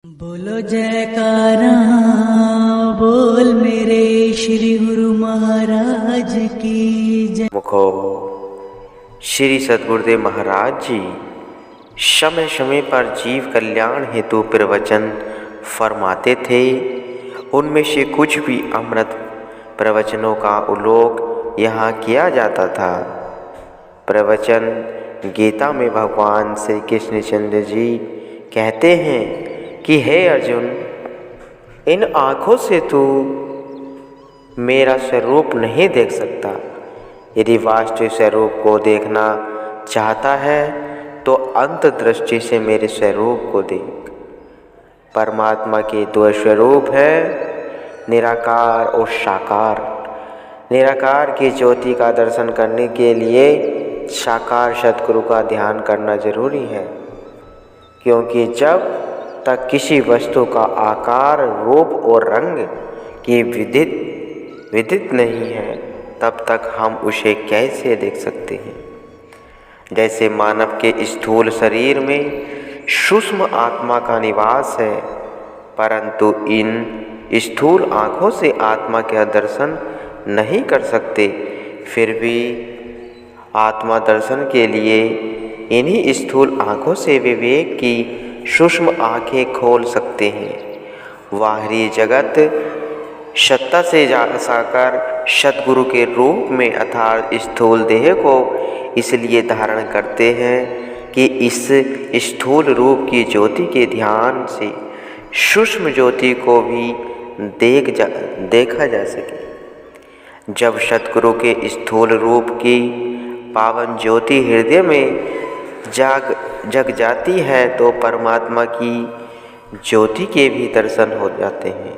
बोलो जयकारा बोल मेरे श्री गुरु महाराज की जय। मुखो श्री सद्गुरुदेव महाराज जी समय समय पर जीव कल्याण हेतु प्रवचन फरमाते थे। उनमें से कुछ भी अमृत प्रवचनों का उल्लेख यहाँ किया जाता था। प्रवचन गीता में भगवान श्री कृष्णचंद्र जी कहते हैं कि हे अर्जुन, इन आँखों से तू मेरा स्वरूप नहीं देख सकता। यदि वास्तविक स्वरूप को देखना चाहता है तो अंत दृष्टि से मेरे स्वरूप को देख। परमात्मा के दो स्वरूप है, निराकार और साकार। निराकार की ज्योति का दर्शन करने के लिए साकार सद्गुरु का ध्यान करना जरूरी है, क्योंकि जब तक किसी वस्तु का आकार, रूप और रंग की विदित नहीं है तब तक हम उसे कैसे देख सकते हैं। जैसे मानव के स्थूल शरीर में सूक्ष्म आत्मा का निवास है, परंतु इन स्थूल आँखों से आत्मा का दर्शन नहीं कर सकते। फिर भी आत्मा दर्शन के लिए इन्हीं स्थूल आँखों से विवेक की सूक्ष्म आँखें खोल सकते हैं। बाहरी जगत सत्ता से जाकर सद्गुरु के रूप में अर्थात स्थूल देह को इसलिए धारण करते हैं कि इस स्थूल रूप की ज्योति के ध्यान से सूक्ष्म ज्योति को भी देखा जा सके। जब सद्गुरु के स्थूल रूप की पावन ज्योति हृदय में जग जाती है तो परमात्मा की ज्योति के भी दर्शन हो जाते हैं।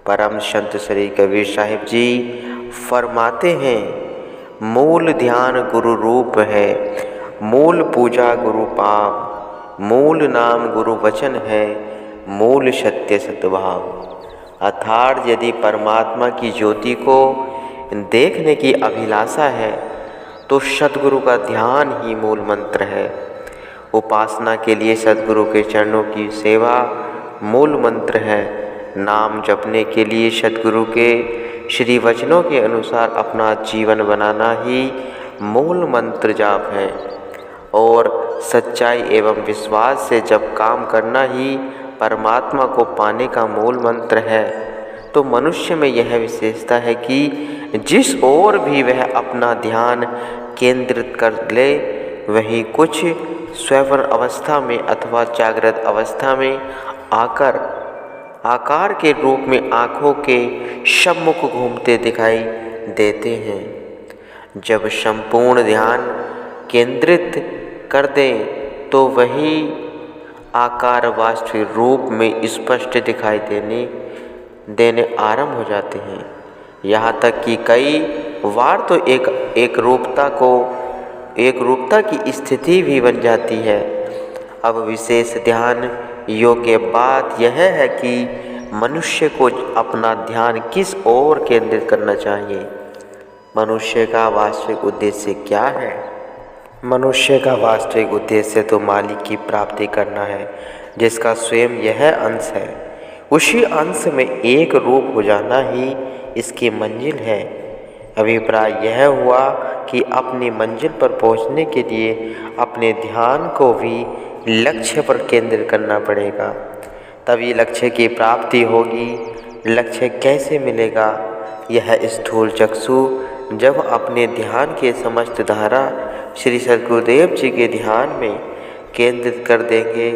परम संत श्री कबीर साहिब जी फरमाते हैं, मूल ध्यान गुरु रूप है, मूल पूजा गुरु पाप, मूल नाम गुरु वचन है, मूल सत्य सद्भाव। अर्थात यदि परमात्मा की ज्योति को देखने की अभिलाषा है तो सद्गुरु का ध्यान ही मूल मंत्र है। उपासना के लिए सद्गुरु के चरणों की सेवा मूल मंत्र है। नाम जपने के लिए सद्गुरु के श्री वचनों के अनुसार अपना जीवन बनाना ही मूल मंत्र जाप है। और सच्चाई एवं विश्वास से जब काम करना ही परमात्मा को पाने का मूल मंत्र है। तो मनुष्य में यह विशेषता है कि जिस ओर भी वह अपना ध्यान केंद्रित कर ले, वही कुछ स्वप्न अवस्था में अथवा जागृत अवस्था में आकर आकार के रूप में आँखों के सम्मुख घूमते दिखाई देते हैं। जब संपूर्ण ध्यान केंद्रित कर दें तो वही आकार वास्तविक रूप में स्पष्ट दिखाई देने आरंभ हो जाते हैं। यहाँ तक कि कई बार तो एक रूपता की स्थिति भी बन जाती है। अब विशेष ध्यान योग्य बात यह है कि मनुष्य को अपना ध्यान किस ओर केंद्रित करना चाहिए। मनुष्य का वास्तविक उद्देश्य क्या है? मनुष्य का वास्तविक उद्देश्य तो मालिक की प्राप्ति करना है, जिसका स्वयं यह अंश है। उसी अंश में एक रूप हो जाना ही इसकी मंजिल है। अभिप्राय यह हुआ कि अपनी मंजिल पर पहुंचने के लिए अपने ध्यान को भी लक्ष्य पर केंद्रित करना पड़ेगा, तभी लक्ष्य की प्राप्ति होगी। लक्ष्य कैसे मिलेगा? यह स्थूल चक्षु जब अपने ध्यान के समस्त धारा श्री सद्गुरुदेव जी के ध्यान में केंद्रित कर देंगे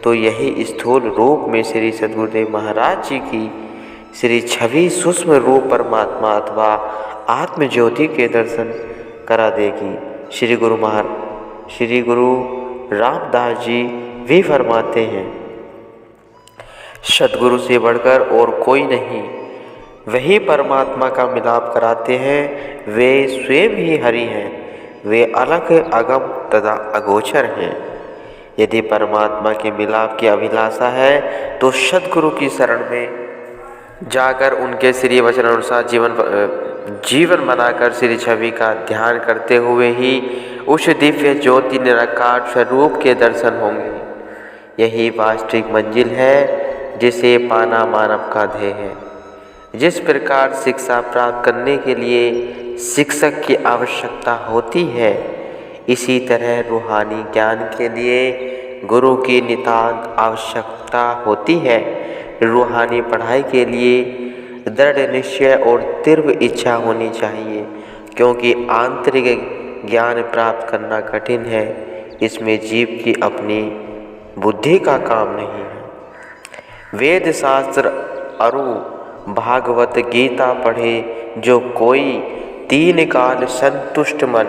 तो यही स्थूल रूप में श्री सद्गुरुदेव महाराज जी की श्री छवि सूक्ष्म रूप परमात्मा अथवा आत्म ज्योति के दर्शन करा देगी। श्री गुरु रामदास जी भी फरमाते हैं, सद्गुरु से बढ़कर और कोई नहीं, वही परमात्मा का मिलाप कराते हैं। वे स्वयं ही हरि हैं, वे अलग अगम तथा अगोचर हैं। यदि परमात्मा के मिलाप की अभिलाषा है तो सद्गुरु की शरण में जाकर उनके श्री वचन अनुसार जीवन बनाकर श्री छवि का ध्यान करते हुए ही उस दिव्य ज्योति निराकार स्वरूप के दर्शन होंगे। यही वास्तविक मंजिल है जिसे पाना मानव का ध्येय है। जिस प्रकार शिक्षा प्राप्त करने के लिए शिक्षक की आवश्यकता होती है, इसी तरह रूहानी ज्ञान के लिए गुरु की नितांत आवश्यकता होती है। रूहानी पढ़ाई के लिए दृढ़ निश्चय और तीव्र इच्छा होनी चाहिए, क्योंकि आंतरिक ज्ञान प्राप्त करना कठिन है। इसमें जीव की अपनी बुद्धि का काम नहीं है। वेद शास्त्र अरु भागवत गीता पढ़े जो कोई 3 काल संतुष्ट मन,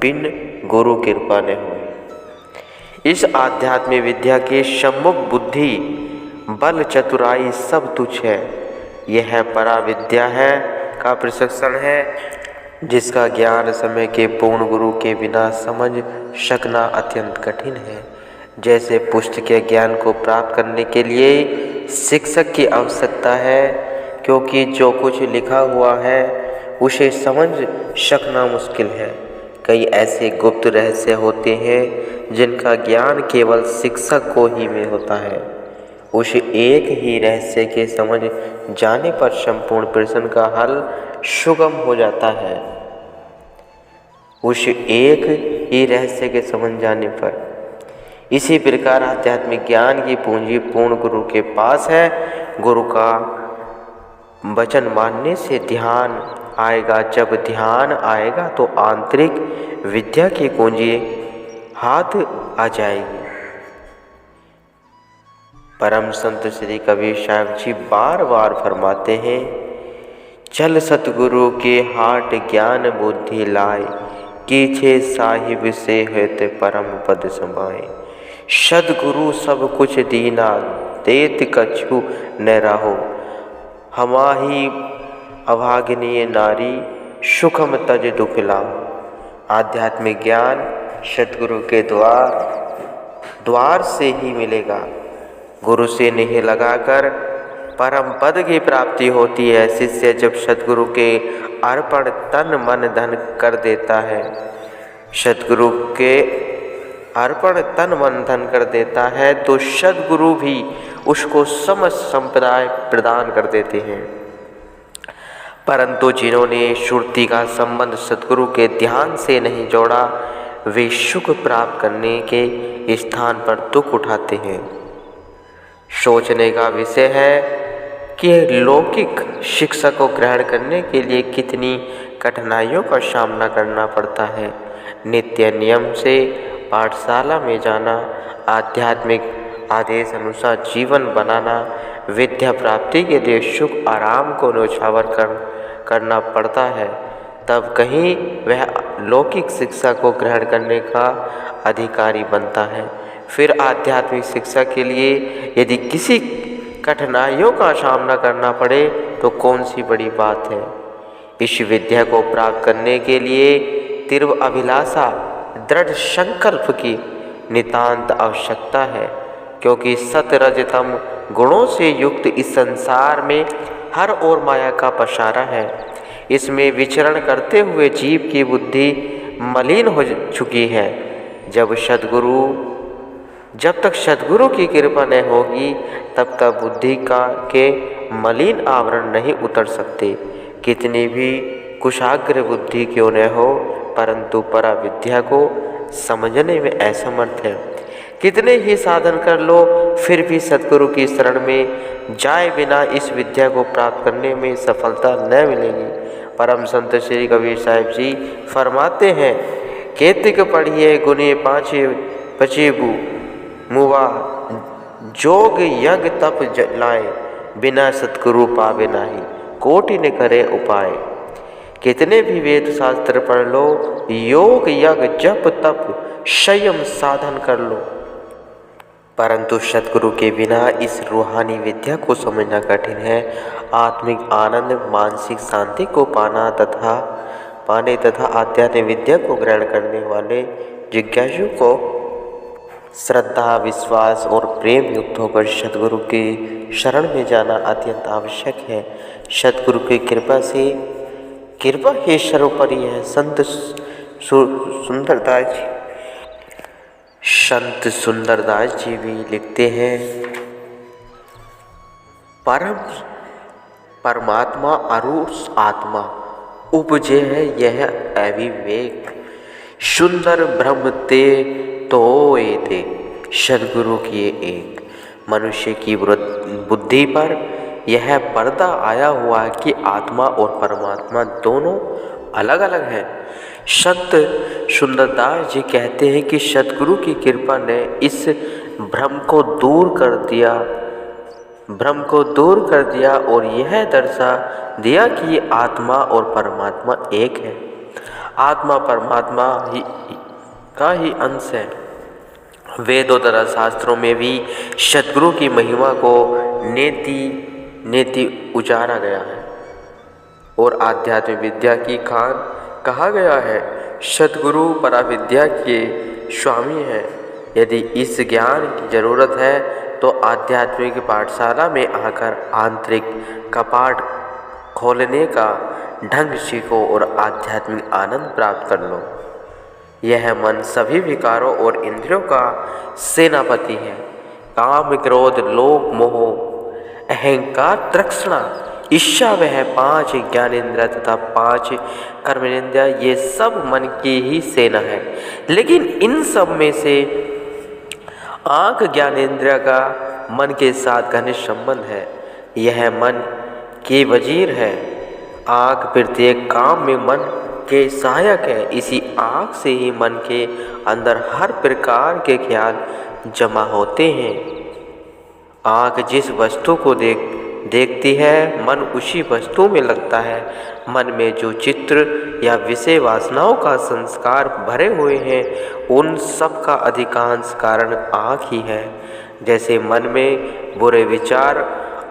बिन गुरु कृपा न हो। इस आध्यात्मिक विद्या के सम्मुख बुद्धि बल चतुराई सब तुच्छ है। यह परा विद्या है का प्रशिक्षण है, जिसका ज्ञान समय के पूर्ण गुरु के बिना समझ सकना अत्यंत कठिन है। जैसे पुस्तकीय ज्ञान को प्राप्त करने के लिए शिक्षक की आवश्यकता है, क्योंकि जो कुछ लिखा हुआ है उसे समझ सकना मुश्किल है। कई ऐसे गुप्त रहस्य होते हैं जिनका ज्ञान केवल शिक्षक को ही में होता है। उस एक ही रहस्य के समझ जाने पर संपूर्ण प्रश्न का हल सुगम हो जाता है। उस एक ही रहस्य के समझ जाने पर इसी प्रकार आध्यात्मिक ज्ञान की पूंजी पूर्ण गुरु के पास है। गुरु का वचन मानने से ध्यान आएगा। जब ध्यान आएगा तो आंतरिक विद्या की कुंजी हाथ आ जाएगी। परम संत श्री कबीर साहब जी बार बार फरमाते हैं, चल सतगुरु के हाट ज्ञान बुद्धि लाए, कीछे साहिब से होते परम पद समाए। सदगुरु सब कुछ दीना, देत कछु न रहो, हमाही अभाग्नीय नारी, सुखम तज दुख लाओ। आध्यात्मिक ज्ञान सतगुरु के द्वार से ही मिलेगा। गुरु से नेह लगाकर परम पद की प्राप्ति होती है। शिष्य जब सतगुरु के अर्पण तन मन धन कर देता है, सतगुरु के अर्पण तन मन धन कर देता है, तो सतगुरु भी उसको समस्त संप्रदाय प्रदान कर देते हैं। परंतु जिन्होंने श्रुति का संबंध सतगुरु के ध्यान से नहीं जोड़ा, वे सुख प्राप्त करने के स्थान पर दुख उठाते हैं। सोचने का विषय है कि लौकिक शिक्षा को ग्रहण करने के लिए कितनी कठिनाइयों का सामना करना पड़ता है। नित्य नियम से पाठशाला में जाना, आध्यात्मिक आदेश अनुसार जीवन बनाना, विद्या प्राप्ति के लिए सुख आराम को न्योछावर करना पड़ता है, तब कहीं वह लौकिक शिक्षा को ग्रहण करने का अधिकारी बनता है। फिर आध्यात्मिक शिक्षा के लिए यदि किसी कठिनाइयों का सामना करना पड़े तो कौन सी बड़ी बात है। इस विद्या को प्राप्त करने के लिए तीव्र अभिलाषा, दृढ़ संकल्प की नितांत आवश्यकता है, क्योंकि सत रज तम गुणों से युक्त इस संसार में हर ओर माया का पसारा है। इसमें विचरण करते हुए जीव की बुद्धि मलिन हो चुकी है। जब तक सद्गुरु की कृपा न होगी, तब तक बुद्धि के मलिन आवरण नहीं उतर सकते। कितनी भी कुशाग्र बुद्धि क्यों न हो, परंतु परा विद्या को समझने में असमर्थ है। कितने ही साधन कर लो, फिर भी सद्गुरु की शरण में जाए बिना इस विद्या को प्राप्त करने में सफलता न मिलेगी। परम संत श्री कबीर साहिब जी फरमाते हैं, केतिक पढ़िए गुने पाँचे पचेबू, मुआ जोग यज्ञ तप लाए, बिना सतगुरु पावे नाही, कोटि न करे उपाय। कितने भी वेद शास्त्र पढ़ लो, योग यज्ञ जप तप संयम साधन कर लो, परंतु सतगुरु के बिना इस रूहानी विद्या को समझना कठिन है। आत्मिक आनंद, मानसिक शांति को पाने तथा आध्यात्मिक विद्या को ग्रहण करने वाले जिज्ञासु को श्रद्धा, विश्वास और प्रेम युक्त होकर सतगुरु की शरण में जाना अत्यंत आवश्यक है। सतगुरु की कृपा ही सर्वोपरि है। संत सुंदरदास जी भी लिखते हैं, परम परमात्मा अरूस आत्मा उपजे है यह अविवेक, सुंदर ब्रह्म ते तोए ते सदगुरु किए एक। मनुष्य की बुद्धि पर यह पर्दा आया हुआ है कि आत्मा और परमात्मा दोनों अलग अलग हैं। संत सुंदरदास जी कहते हैं कि सदगुरु की कृपा ने इस भ्रम को दूर कर दिया और यह दर्शा दिया कि आत्मा और परमात्मा एक है। आत्मा परमात्मा का ही अंश है। वेदों तथा शास्त्रों में भी सदगुरु की महिमा को नेति उजारा गया है और आध्यात्मिक विद्या की खान कहा गया है। सदगुरु पराविद्या के स्वामी हैं। यदि इस ज्ञान की जरूरत है तो आध्यात्मिक पाठशाला में आकर आंतरिक कपाट खोलने का ढंग सीखो और आध्यात्मिक आनंद प्राप्त कर लो। यह मन सभी विकारों और इंद्रियों का सेनापति है। काम, क्रोध, लोभ, मोह, अहंकार, तृष्णा, इच्छा वह 5 ज्ञानेंद्रिय तथा 5 कर्मेंद्रिय ये सब मन की ही सेना है। लेकिन इन सब में से आँख ज्ञानेंद्रिय का मन के साथ घनिष्ठ संबंध है। यह मन के वजीर है। आँख प्रत्येक काम में मन के सहायक है। इसी आँख से ही मन के अंदर हर प्रकार के ख्याल जमा होते हैं। आँख जिस वस्तु को देखती है मन उसी वस्तु में लगता है। मन में जो चित्र या विषय वासनाओं का संस्कार भरे हुए हैं उन सब का अधिकांश कारण आँख ही है। जैसे मन में बुरे विचार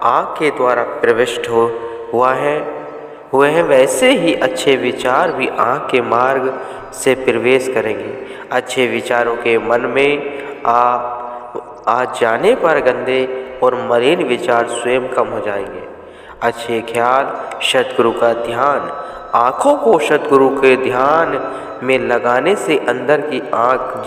आँख के द्वारा प्रविष्ट हुए हैं वैसे ही अच्छे विचार भी आँख के मार्ग से प्रवेश करेंगे। अच्छे विचारों के मन में आ जाने पर गंदे और मलिन विचार स्वयं कम हो जाएंगे। अच्छे ख्याल, सद्गुरु का ध्यान। आँखों को सद्गुरु के ध्यान में लगाने से अंदर की आँख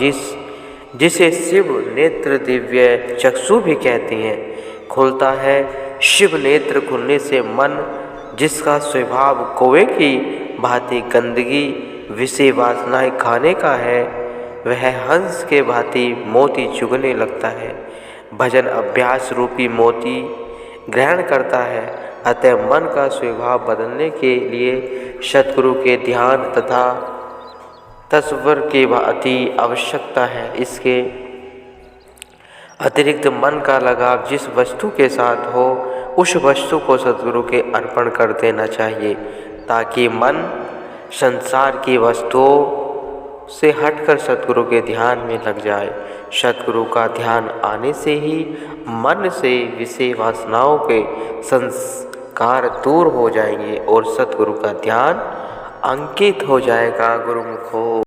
जिसे शिव नेत्र दिव्य चक्षु भी कहते हैं खुलता है। शिव नेत्र खुलने से मन जिसका स्वभाव कौवे की भांति गंदगी विषय वासनाएं खाने का है वह हंस के भांति मोती चुगने लगता है। भजन अभ्यास रूपी मोती ग्रहण करता है। अतः मन का स्वभाव बदलने के लिए सद्गुरु के ध्यान तथा तस्वर की अति आवश्यकता है। इसके अतिरिक्त मन का लगाव जिस वस्तु के साथ हो उस वस्तु को सद्गुरु के अर्पण कर देना चाहिए ताकि मन संसार की वस्तुओं से हटकर सद्गुरु के ध्यान में लग जाए। सद्गुरु का ध्यान आने से ही मन से विषय वासनाओं के संस्कार दूर हो जाएंगे और सद्गुरु का ध्यान अंकित हो जाएगा गुरुमुखो।